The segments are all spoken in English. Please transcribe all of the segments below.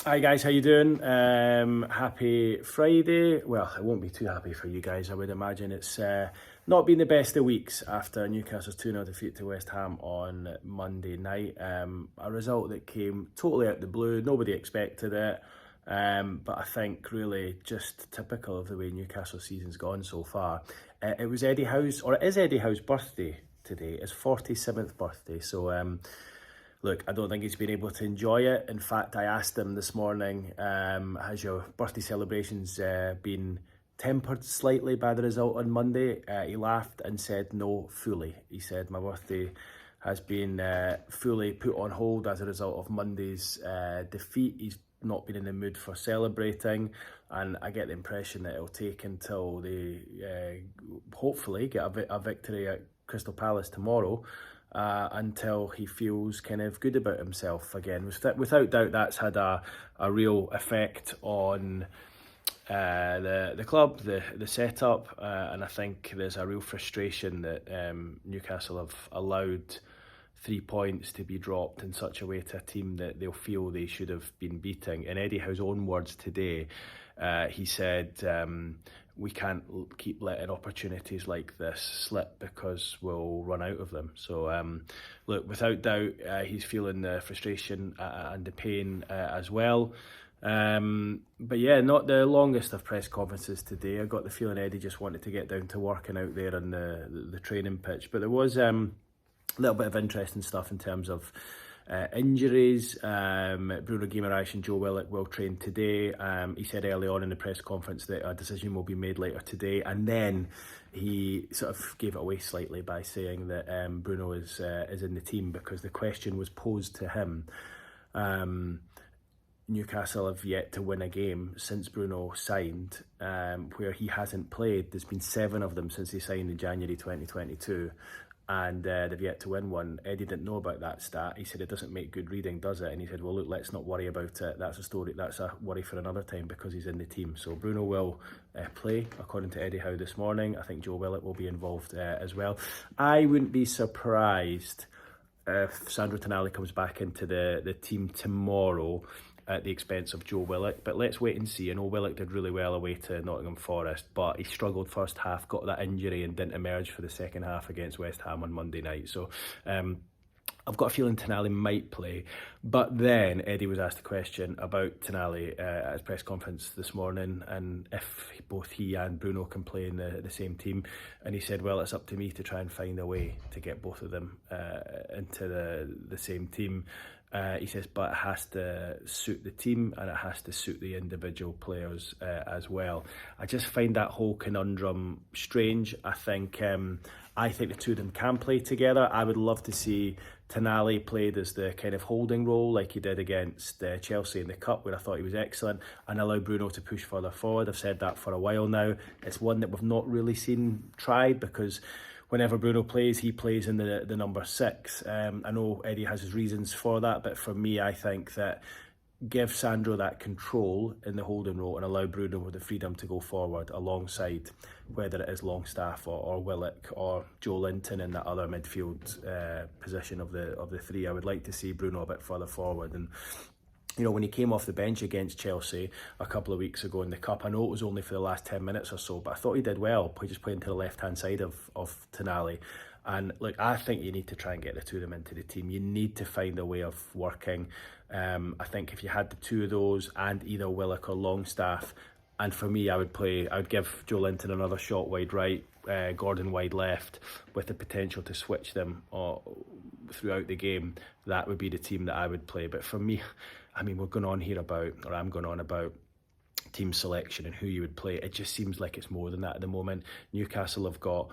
Hi guys, how you doing? Happy Friday. Well, it won't be too happy for you guys, I would imagine. It's not been the best of weeks after Newcastle's 2-0 defeat to West Ham on Monday night. A result that came totally out of the blue. Nobody expected it. But I think really just typical of the way Newcastle's season's gone so far. It was Eddie Howe's, or it is Eddie Howe's birthday today. His 47th birthday. So look, I don't think he's been able to enjoy it. In fact, I asked him this morning, has your birthday celebrations been tempered slightly by the result on Monday? He laughed and said, no, fully. He said, my birthday has been fully put on hold as a result of Monday's defeat. He's not been in the mood for celebrating, and I get the impression that it'll take until they hopefully get a victory at Crystal Palace tomorrow, until he feels kind of good about himself again. Without doubt, that's had a real effect on the club, the setup, and I think there's a real frustration that Newcastle have allowed 3 points to be dropped in such a way to a team that they'll feel they should have been beating. In Eddie Howe's own words today, he said, we can't keep letting opportunities like this slip because we'll run out of them. So look, without doubt, he's feeling the frustration and the pain as well. But yeah, not the longest of press conferences today. I got the feeling Eddie just wanted to get down to work and out there on the training pitch. But there was a little bit of interesting stuff in terms of injuries. Bruno Guimaraes and Joe Willock will train today. He said early on in the press conference that a decision will be made later today, and then he sort of gave it away slightly by saying that Bruno is in the team, because the question was posed to him. Newcastle have yet to win a game since Bruno signed, where he hasn't played. There's been 7 of them since he signed in January 2022. And they've yet to win one. Eddie didn't know about that stat. He said, it doesn't make good reading, does it? And he said, well, look, let's not worry about it. That's a worry for another time, because he's in the team. So Bruno will play, according to Eddie Howe this morning. I think Joe Willock will be involved as well. I wouldn't be surprised if Sandro Tonali comes back into the team tomorrow at the expense of Joe Willock, but let's wait and see. I know Willock did really well away to Nottingham Forest, but he struggled first half, got that injury and didn't emerge for the second half against West Ham on Monday night. So I've got a feeling Tonali might play. But then Eddie was asked a question about Tonali at his press conference this morning, and if both he and Bruno can play in the same team. And he said, well, it's up to me to try and find a way to get both of them into the same team. He says, but it has to suit the team and it has to suit the individual players as well. I just find that whole conundrum strange. I think the two of them can play together. I would love to see Tonali played as the kind of holding role like he did against Chelsea in the Cup, where I thought he was excellent, and allow Bruno to push further forward. I've said that for a while now. It's one that we've not really seen tried, because whenever Bruno plays, he plays in the number 6. I know Eddie has his reasons for that, but for me, I think that give Sandro that control in the holding role and allow Bruno with the freedom to go forward alongside, whether it is Longstaff or Willock or Joe Linton in that other midfield position of the 3. I would like to see Bruno a bit further forward. And you know, when he came off the bench against Chelsea a couple of weeks ago in the Cup, I know it was only for the last 10 minutes or so, but I thought he did well, just playing to the left-hand side of Tonali. And look, I think you need to try and get the two of them into the team. You need to find a way of working. I think if you had the two of those and either Willock or Longstaff, and for me, I would give Joe Linton another shot wide right, Gordon wide left, with the potential to switch them throughout the game. That would be the team that I would play. But for me, I mean, I'm going on about team selection and who you would play. It just seems like it's more than that at the moment. Newcastle have got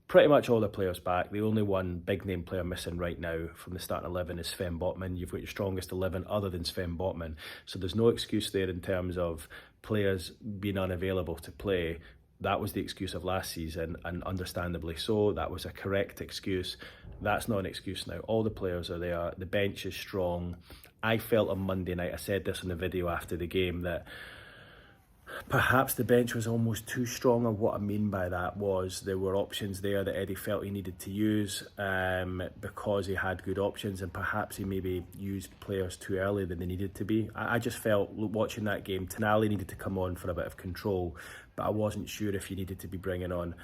pretty much all the players back. The only one big name player missing right now from the starting 11 is Sven Botman. You've got your strongest 11 other than Sven Botman. So there's no excuse there in terms of players being unavailable to play. That was the excuse of last season, and understandably so. That was a correct excuse. That's not an excuse now. All the players are there. The bench is strong. I felt on Monday night, I said this in the video after the game, that Perhaps the bench was almost too strong, and what I mean by that was there were options there that Eddie felt he needed to use because he had good options, and perhaps he maybe used players too early than they needed to be. I just felt, watching that game, Tonali needed to come on for a bit of control, but I wasn't sure if you needed to be bringing on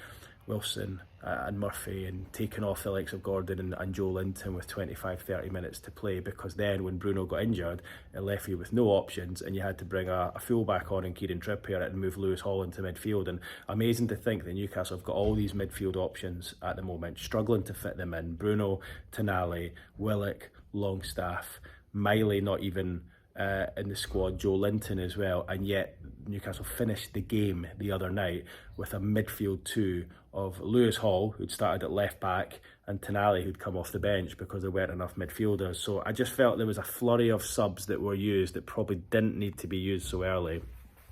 Wilson and Murphy and taking off the likes of Gordon and Joe Linton with 25-30 minutes to play, because then when Bruno got injured, it left you with no options and you had to bring a full-back on in Kieran Trippier and move Lewis Hall into midfield. And amazing to think that Newcastle have got all these midfield options at the moment, struggling to fit them in. Bruno, Tonali, Willock, Longstaff, Miley not even in the squad, Joe Linton as well, and yet Newcastle finished the game the other night with a midfield two of Lewis Hall, who'd started at left back, and Tonali, who'd come off the bench because there weren't enough midfielders. So I just felt there was a flurry of subs that were used that probably didn't need to be used so early.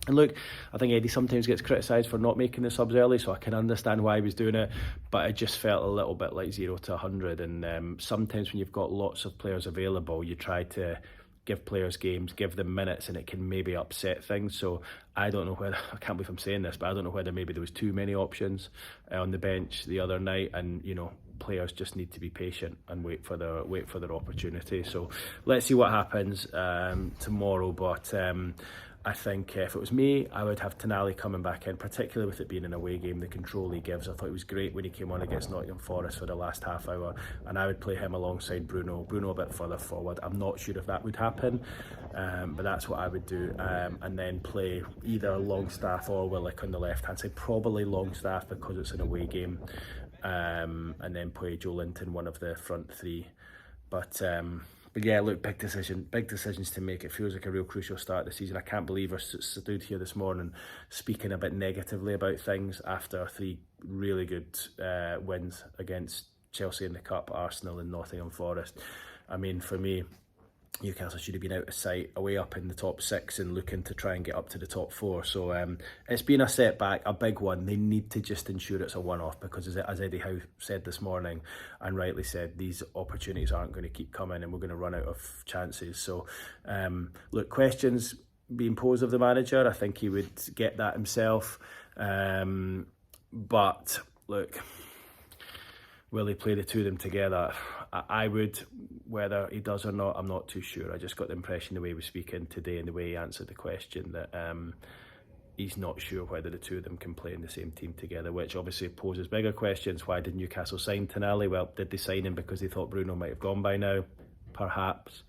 And look, I think Eddie sometimes gets criticised for not making the subs early, so I can understand why he was doing it, but it just felt a little bit like 0 to 100. And sometimes when you've got lots of players available, you try to give players games, give them minutes, and it can maybe upset things. So I don't know whether, I can't believe I'm saying this, but I don't know whether maybe there was too many options on the bench the other night, and you know, players just need to be patient and wait for their opportunity. So let's see what happens tomorrow. But I think if it was me, I would have Tonali coming back in, particularly with it being an away game, the control he gives. I thought it was great when he came on against Nottingham Forest for the last half hour, and I would play him alongside Bruno a bit further forward. I'm not sure if that would happen, but that's what I would do, and then play either Longstaff or Willock on the left hand side, probably Longstaff because it's an away game, and then play Joe Linton, one of the front three. But yeah, look, big decisions to make. It feels like a real crucial start of the season. I can't believe I stood here this morning speaking a bit negatively about things after 3 really good wins against Chelsea in the Cup, Arsenal and Nottingham Forest. I mean, for me, Newcastle should have been out of sight, away up in the top 6 and looking to try and get up to the top 4. So it's been a setback, a big one. They need to just ensure it's a one-off, because as Eddie Howe said this morning, and rightly said, these opportunities aren't going to keep coming and we're going to run out of chances. So look, questions being posed of the manager, I think he would get that himself. But look, will he play the two of them together? I would. Whether he does or not, I'm not too sure. I just got the impression the way he was speaking today and the way he answered the question that he's not sure whether the two of them can play in the same team together, which obviously poses bigger questions. Why did Newcastle sign Tonali? Well, did they sign him because they thought Bruno might have gone by now? Perhaps.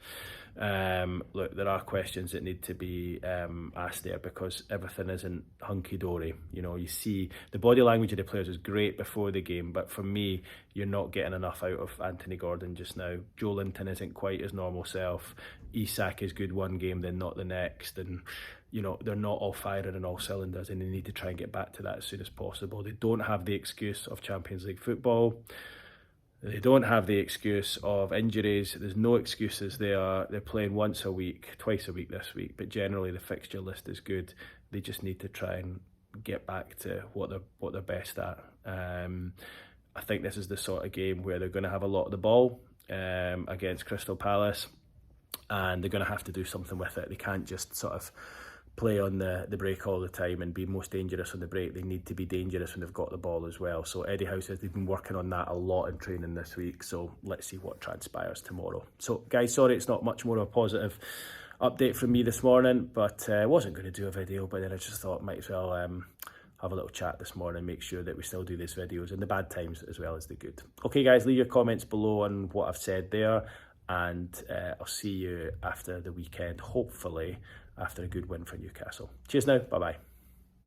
Look, there are questions that need to be asked there, because everything isn't hunky-dory. You know, you see the body language of the players is great before the game, but for me, you're not getting enough out of Anthony Gordon just now. Joe Linton isn't quite his normal self. Isak is good one game, then not the next, and you know, they're not all firing on all cylinders, and they need to try and get back to that as soon as possible. They don't have the excuse of Champions League football. They don't have the excuse of injuries. There's no excuses there. They're playing once a week, twice a week this week, but generally the fixture list is good. They just need to try and get back to what they're best at. I think this is the sort of game where they're going to have a lot of the ball against Crystal Palace, and they're going to have to do something with it. They can't just sort of play on the break all the time and be most dangerous on the break. They need to be dangerous when they've got the ball as well. So Eddie Howe says they've been working on that a lot in training this week, so let's see what transpires tomorrow. So guys, sorry it's not much more of a positive update from me this morning, but I wasn't going to do a video, but then I just thought might as well have a little chat this morning, make sure that we still do these videos in the bad times as well as the good. Okay guys, leave your comments below on what I've said there, and I'll see you after the weekend, hopefully after a good win for Newcastle. Cheers now, bye bye.